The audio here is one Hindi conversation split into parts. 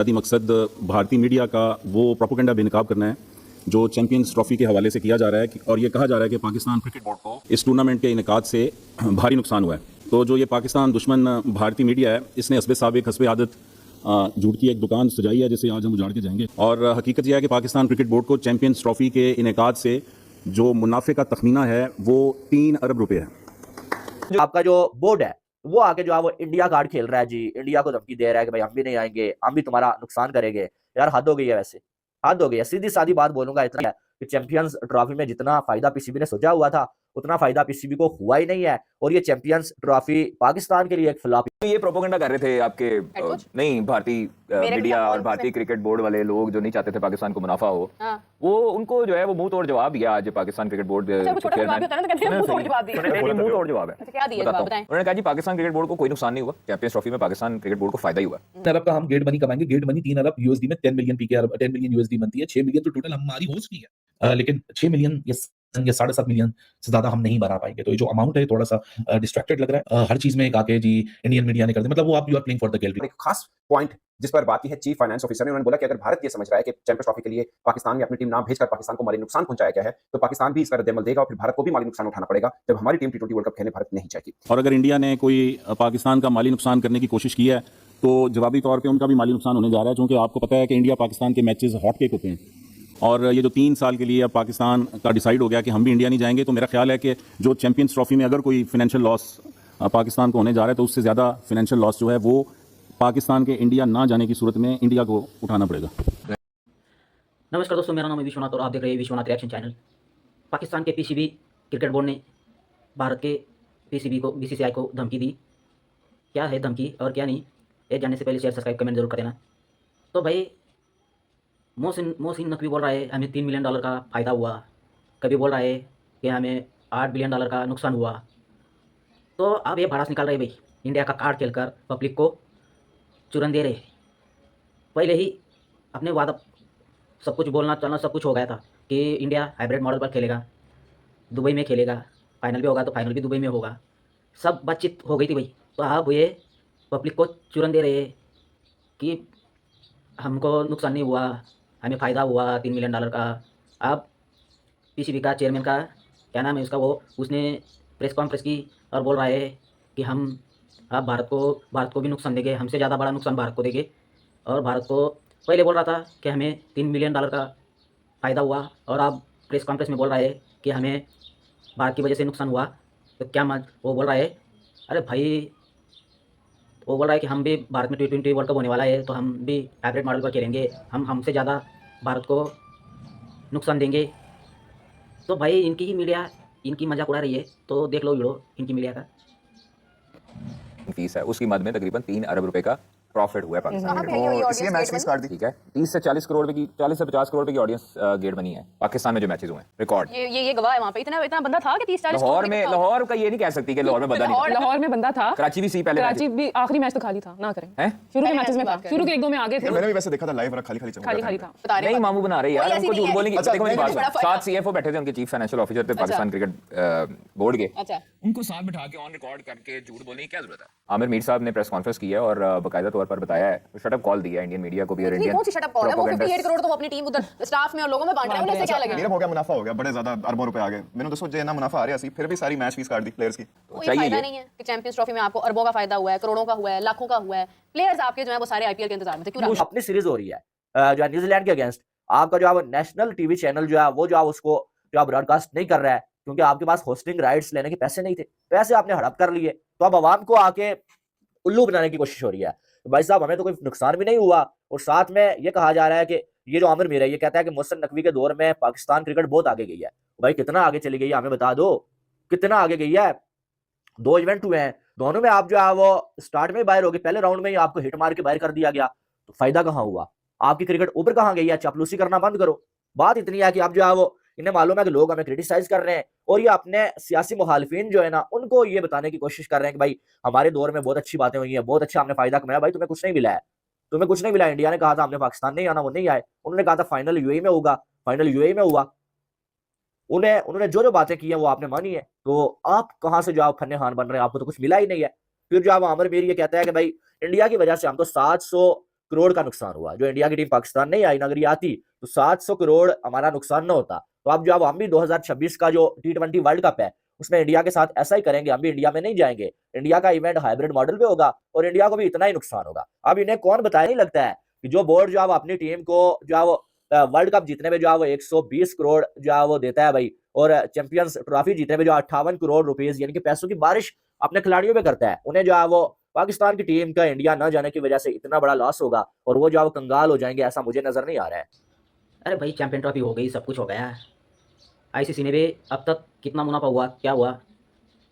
बुनियादी मकसद भारतीय मीडिया का वो प्रोपेगेंडा बेनकाब करना है जो चैंपियंस ट्रॉफी के हवाले से किया जा रहा है और ये कहा जा रहा है कि पाकिस्तान क्रिकेट बोर्ड को इस टूर्नामेंट के इनेकाद से भारी नुकसान हुआ है। तो जो ये पाकिस्तान दुश्मन भारतीय मीडिया है, इसने हस्बे साबिक हस्बे आदत झूठ की एक दुकान सजाई है जिसे आज हम उजाड़ के जाएंगे। और हकीकत यह है कि पाकिस्तान क्रिकेट बोर्ड को चैंपियंस ट्रॉफी के इनेकाद से जो मुनाफे का तखमीना है वो 3 अरब रुपए है। जो आपका जो बोर्ड है वो आके जो है वो इंडिया कार्ड खेल रहा है जी, इंडिया को धमकी दे रहा है कि भाई हम भी नहीं आएंगे, हम भी तुम्हारा नुकसान करेंगे। यार हद हो गई है, वैसे हद हो गई है। सीधी सादी बात बोलूंगा इतना है कि चैंपियंस ट्रॉफी में जितना फायदा पीसीबी ने सोचा हुआ था उतना फायदा पीसीबी को हुआ ही नहीं है, और ये चैंपियंस ट्रॉफी पाकिस्तान के लिए एक फ्लॉप। ये प्रोपेगेंडा कर रहे थे आपके नहीं भारतीय मीडिया और भारतीय क्रिकेट बोर्ड वाले लोग जो नहीं चाहते थे पाकिस्तान को मुनाफा हो। वो उनको जो है वो मुंह तोड़ जवाब दिया आज पाकिस्तान क्रिकेट बोर्ड मुंह तोड़ जवाब है। उन्होंने कहा जी पाकिस्तान क्रिकेट बोर्ड को कोई नुकसान नहीं हुआ, चैंपियंस ट्रॉफी में पाकिस्तान क्रिकेट बोर्ड को फायदा ही हुआ। 3 अरब का हम गेट मनी कमाएंगे। गेट मनी 3 अरब यूएसडी में 10 मिलियन पीके 10 मिलियन यूएसडी बनती है। 6 मिलियन तो टोटल हमारी होस्ट की है, लेकिन 6 मिलियन या 7.5 मिलियन से ज्यादा हम नहीं बना पाएंगे। तो ये जो अमाउंट है थोड़ा सा डिस्ट्रैक्टेड लग रहा है। हर चीज में एक आके जी इंडियन मीडिया ने कर दिया, मतलब वो आप you are playing for the gallery. एक खास पॉइंट जिस पर बात की है चीफ फाइनेंस ऑफिसर ने, उन्होंने बोला कि अगर भारत ये समझ रहा है कि चैंपियंस ट्रॉफी के लिए पाकिस्तान में अपनी टीम ना भेजकर पाकिस्तान को माली नुकसान पहुंचाया गया है, तो पाकिस्तान भी इसका रद्द-ए-अमल देगा और फिर भारत को भी माली नुकसान उठाना पड़ेगा जब हमारी टीम टी20 वर्ल्ड कप खेलने भारत नहीं जाएगी। और अगर इंडिया ने कोई पाकिस्तान का माली नुकसान करने की कोशिश की है तो जवाबी तौर पे उनका भी माली नुकसान होने जा रहा है, क्योंकि आपको पता है कि इंडिया पाकिस्तान के मैचेस हॉट केक होते हैं। और ये जो 3 साल के लिए अब पाकिस्तान का डिसाइड हो गया कि हम भी इंडिया नहीं जाएंगे, तो मेरा ख्याल है कि जो चैंपियंस ट्रॉफी में अगर कोई फाइनेंशियल लॉस पाकिस्तान को होने जा रहा है तो उससे ज़्यादा फाइनेंशियल लॉस जो है वो पाकिस्तान के इंडिया ना जाने की सूरत में इंडिया को उठाना पड़ेगा। नमस्कार दोस्तों, मेरा नाम है विश्वनाथ और आप देख रहे हैं विश्वनाथ रिएक्शन चैनल। पाकिस्तान के पीसीबी क्रिकेट बोर्ड ने भारत के पीसीबी को बीसीसीआई को धमकी दी। क्या है धमकी और क्या नहीं, ये जानने से पहले शेयर सब्सक्राइब कमेंट जरूर कर देना। तो भाई मोहसिन नकवी बोल रहा है हमें $3 मिलियन का फ़ायदा हुआ, कभी बोल रहा है कि हमें $8 बिलियन का नुकसान हुआ। तो अब ये भड़ास निकाल रहे भाई, इंडिया का कार्ड खेलकर पब्लिक को चुरन दे रहे। पहले ही अपने वादा सब कुछ बोलना चलना सब कुछ हो गया था कि इंडिया हाइब्रिड मॉडल पर खेलेगा, दुबई में खेलेगा, फाइनल भी होगा तो फाइनल भी दुबई में होगा, सब बातचीत हो गई थी भाई। तो अब ये पब्लिक को चुरन दे रहे कि हमको नुकसान नहीं हुआ, हमें फ़ायदा हुआ $3 मिलियन का। अब पीसीबी का चेयरमैन का क्या नाम है उसका, वो उसने प्रेस कॉन्फ्रेंस की और बोल रहा है कि हम अब भारत को भी नुकसान देंगे, हमसे ज़्यादा बड़ा नुकसान भारत को देंगे। और भारत को पहले बोल रहा था कि हमें $3 मिलियन का फ़ायदा हुआ, और अब प्रेस कॉन्फ्रेंस में बोल रहा है कि हमें भारत की वजह से नुकसान हुआ। तो क्या वो बोल रहा है, अरे भाई वो बोल रहा है कि हम भी भारत में T20 वर्ल्ड कप होने वाला है तो हम भी हाइब्रिड मॉडल पर खेलेंगे, हमसे ज़्यादा भारत को नुकसान देंगे। तो भाई इनकी ही मीडिया इनकी मजाक उड़ा रही है, तो देख लो वीडियो इनकी मीडिया का। फीस है उसकी मद में तकरीबन 3 अरब रुपए का प्रॉफिट हुआ है पाकिस्तान कहाँ क्रिकेट पे है ये बोर्ड। audience इसलिए मैच gate फीस बनी? काट दी, ठीक है। 30 से 40 करोड़ रुपए की 40 से 50 करोड़ रुपए की ऑडियंस गेट बनी है पाकिस्तान में जो मैचेस हुए हैं, रिकॉर्ड। ये गवाह है वहां पे। इतना बंदा था कि 30-40 लाहौर का ये नहीं कह सकती कि लाहौर में बंदा नहीं था। लाहौर में बंदा था, कराची भी सी पहले कराची भी आखिरी मैच तो खाली था ना करें हैं? शुरू के पहले मैचेस में मैच था, की बात शुरू के 1-2 में आगे थे, मैंने भी वैसे देखा था लाइव, खाली खाली खाली खाली था। बता रहे नहीं मामू बना रहे यार, कोई ऐसी उनको झूठ नहीं है। बोलने की। अच्छा, देखो मेरी बात बड़ा सुनो, फायदा। 7 सीएफओ बैठे थे, उनके चीफ फाइनेंशियल ऑफिसर थे पाकिस्तान क्रिकेट बोर्ड के। अच्छा, उनको साथ बिठा के ऑन रिकॉर्ड करके झूठ बोलने की क्या जरूरत है? आमिर मीर साहब ने प्रेस कॉन्फ्रेंस की है और बाकायदा तौर पर बताया है, शटअप कॉल दिया है इंडियन मीडिया को भी और इंडियन कौन सी शटअप कॉल है? वो 58 करोड़ तो वो अपनी टीम उधर स्टाफ में और लोगों में बांट रहे हैं, उन्हें क्या लगेगा? मेरा हो गया, मुनाफा हो गया, बड़े ज्यादा अरबों रुपए आ गए। मैंने दोस्तों जे ना मुनाफा आ रहा सी, फिर भी सारी मैच फीस काट दी प्लेयर्स की। कोई चाहिए फायदा ये। नहीं है कि चैंपियंस ट्रॉफी में आपको अरबों का फायदा हुआ है, करोड़ों का हुआ है, लाखों का हुआ है। प्लेयर्स आपके जो है वो सारे आईपीएल के इंतजार में थे। क्यों? अपनी सीरीज हो रही है जो है न्यूजीलैंड के अगेंस्ट, आपका जो है वो नेशनल टीवी चैनल जो है वो उसको जो है ब्रॉडकास्ट नहीं कर रहा है, क्योंकि आपके पास होस्टिंग राइट्स लेने के पैसे नहीं थे। पैसे आपने हड़प कर लिए, तो अब आवाम को आके उल्लू बनाने की कोशिश हो रही है। तो भाई साहब हमें तो कोई नुकसान भी नहीं हुआ, और साथ में ये कहा जा रहा है कि ये जो आमिर मीर है ये कहता है कि मोहसिन नकवी के दौर में पाकिस्तान क्रिकेट बहुत आगे गई है। भाई कितना आगे चली गई है हमें बता दो, कितना आगे गई है। 2 इवेंट हुए हैं, दोनों में आप जो है वो स्टार्ट में ही बाहर हो गए, पहले राउंड में ही आपको हिट मार के बाहर कर दिया गया। तो फायदा कहाँ हुआ? आपकी क्रिकेट ऊपर कहाँ गई है? चापलूसी करना बंद करो। बात इतनी है कि आप जो है वो इन्हें मालूम है कि लोग हमें क्रिटिसाइज कर रहे हैं, और ये अपने सियासी मुखालिफिन जो है ना उनको ये बताने की कोशिश कर रहे हैं कि भाई हमारे दौर में बहुत अच्छी बातें हुई हैं, बहुत अच्छा हमने फायदा कमाया। भाई तुम्हें कुछ नहीं मिला है, तुम्हें कुछ नहीं मिला। इंडिया ने कहा था हमने पाकिस्तान नहीं आना, वो नहीं आए। उन्होंने कहा था फाइनल यूएई में होगा, फाइनल यूएई में हुआ। उन्होंने जो बातें की हैं वो आपने मानी है। तो आप कहाँ से जो आप फन्ने खान बन रहे हैं? आपको तो कुछ मिला ही नहीं है। फिर जो आप आमिर मीर ये कहता है कि भाई इंडिया की वजह से हम तो 700 करोड़ का नुकसान हुआ। जो इंडिया की टीम पाकिस्तान नहीं आई ना, अगर ये आती तो 700 करोड़ हमारा नुकसान न होता। तो अब जो अब हम भी 2026 का जो T20 वर्ल्ड कप है उसमें इंडिया के साथ ऐसा ही करेंगे, हम भी इंडिया में नहीं जाएंगे। इंडिया का इवेंट हाइब्रिड मॉडल पे होगा और इंडिया को भी इतना ही नुकसान होगा। अब इन्हें कौन बताया, नहीं लगता है कि जो बोर्ड जो है अपनी टीम को जो है वो वर्ल्ड कप जीतने में जो है वो 120 करोड़ जो है वो देता है भाई, और चैंपियंस ट्रॉफी जीतने में जो 58 करोड़ रुपीज यानी कि पैसों की बारिश अपने खिलाड़ियों पे करता है, उन्हें जो है वो पाकिस्तान की टीम का इंडिया न जाने की वजह से इतना बड़ा लॉस होगा और वो जो है वो कंगाल हो जाएंगे, ऐसा मुझे नजर नहीं आ रहा है। अरे भाई चैंपियन ट्रॉफी हो गई, सब कुछ हो गया। आईसीसी ने भी अब तक कितना मुनाफा हुआ, क्या हुआ,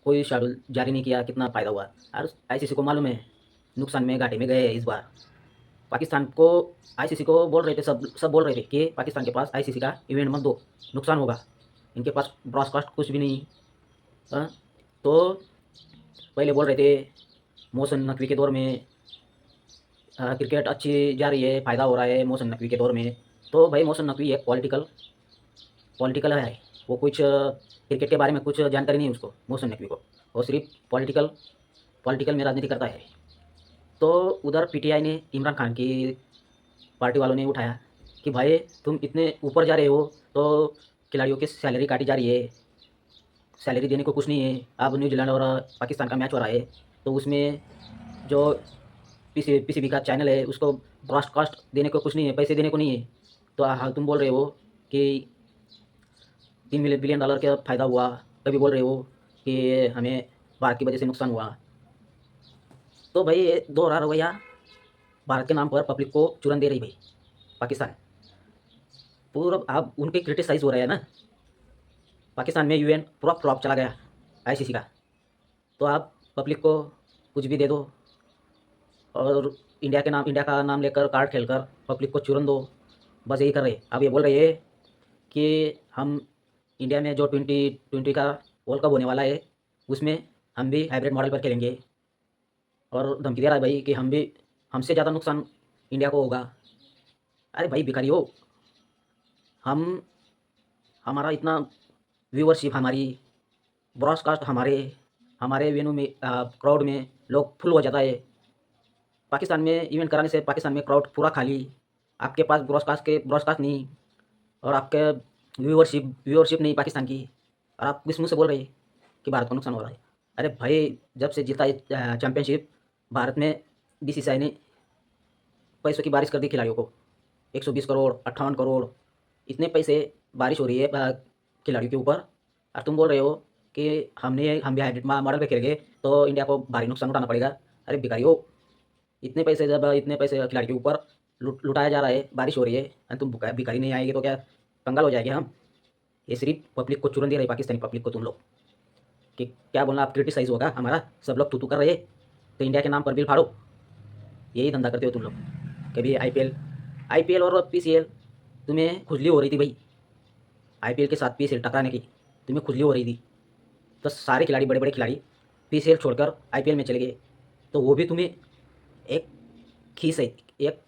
कोई शेड्यूल जारी नहीं किया, कितना फ़ायदा हुआ। और आईसीसी को मालूम है नुकसान में, घाटे में गए इस बार। पाकिस्तान को आईसीसी को बोल रहे थे, सब बोल रहे थे कि पाकिस्तान के पास आईसीसी का इवेंट मत दो, नुकसान होगा। इनके पास ब्रॉडकास्ट कुछ भी नहीं। तो पहले बोल रहे थे मोहसिन नकवी के दौर में क्रिकेट अच्छी जा रही है, फ़ायदा हो रहा है मोहसिन नकवी के दौर में। तो भाई मोहसिन नकवी एक पॉलिटिकल है, वो कुछ क्रिकेट के बारे में कुछ जानकारी नहीं है उसको, मोहसिन नकवी को। वो सिर्फ पॉलिटिकल में राजनीति करता है। तो उधर पीटीआई ने इमरान खान की पार्टी वालों ने उठाया कि भाई तुम इतने ऊपर जा रहे हो तो खिलाड़ियों की सैलरी काटी जा रही है, सैलरी देने को कुछ नहीं है। अब न्यूजीलैंड और पाकिस्तान का मैच हो रहा है तो उसमें जो पीसीबी का चैनल है उसको ब्रॉडकास्ट देने को कुछ नहीं है, पैसे देने को नहीं है। तो हाँ तुम बोल रहे हो कि $3 बिलियन का फ़ायदा हुआ, कभी बोल रहे हो कि हमें भारत की वजह से नुकसान हुआ। तो भाई ये दोहरा रवैया भारत के नाम पर पब्लिक को चुरन दे रही भाई पाकिस्तान। पूरा आप उनके क्रिटिसाइज़ हो रहे हैं ना। पाकिस्तान में यूएन पूरा फ्लॉप चला गया आईसीसी का, तो आप पब्लिक को कुछ भी दे दो और इंडिया का नाम लेकर कार्ड खेलकर पब्लिक को चुरन दो, बस यही कर रहे। अब ये बोल रहे हैं कि हम इंडिया में जो 2020 का वर्ल्ड कप होने वाला है उसमें हम भी हाइब्रिड मॉडल पर खेलेंगे, और धमकी दे रहा है भाई कि हमसे ज़्यादा नुकसान इंडिया को होगा। अरे भाई भिखारी हो, हमारा इतना व्यूअरशिप, हमारी ब्रॉडकास्ट, हमारे वेन्यू में क्राउड में लोग फुल हो जाता है। पाकिस्तान में इवेंट कराने से पाकिस्तान में क्राउड पूरा खाली, आपके पास ब्रॉडकास्ट नहीं और आपके व्यूअरशिप नहीं पाकिस्तान की, और आप किस मुँह से बोल रहे हैं कि भारत को नुकसान हो रहा है। अरे भाई जब से जीता है चैंपियनशिप, भारत में बीसीसीआई ने पैसों की बारिश कर दी खिलाड़ियों को, 120 करोड़ 58 करोड़ इतने पैसे बारिश हो रही है खिलाड़ियों के ऊपर। और तुम बोल रहे हो कि हम भी हाइब्रिड मॉडल पे खेलेंगे तो इंडिया को भारी नुकसान उठाना पड़ेगा। अरे भिखारी हो, इतने पैसे खिलाड़ी के ऊपर लुटाया जा रहा है, बारिश हो रही है, और तुम भिखारी नहीं आएंगे तो क्या कंगाल हो जाएंगे हम। ये सिर्फ पब्लिक को चुरन दे रहे पाकिस्तानी पब्लिक को तुम लोग कि क्या बोलना, आप क्रिटिसाइज़ होगा हमारा, सब लोग तू कर रहे तो इंडिया के नाम पर बिल फाड़ो, यही धंधा करते हो तुम लोग। कभी आईपीएल और पीसीएल तुम्हें खुजली हो रही थी भाई, आईपीएल के साथ पीसीएल टकराने की तुम्हें खुजली हो रही थी, तो सारे खिलाड़ी, बड़े बड़े खिलाड़ी पीसीएल छोड़कर आईपीएल में चले गए, तो वो भी तुम्हें एक खीस है, एक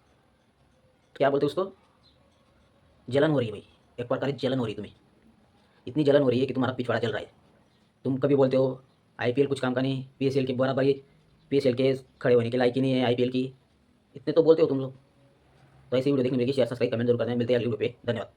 क्या बोलते उसको, जलन हो रही है भाई, एक प्रकार की जलन हो रही है तुम्हें। इतनी जलन हो रही है कि तुम्हारा पिछवाड़ा जल रहा है। तुम कभी बोलते हो आईपीएल कुछ काम का नहीं, पीएसएल के बराबर, पीएसएल के खड़े होने के लायक ही नहीं है आईपीएल की, इतने तो बोलते हो तुम लोग। तो ऐसी वीडियो देखने मिलेगी, शेयर सब्सक्राइब कमेंट जरूर करना है। मिलते हैं अगली वीडियो पे, धन्यवाद।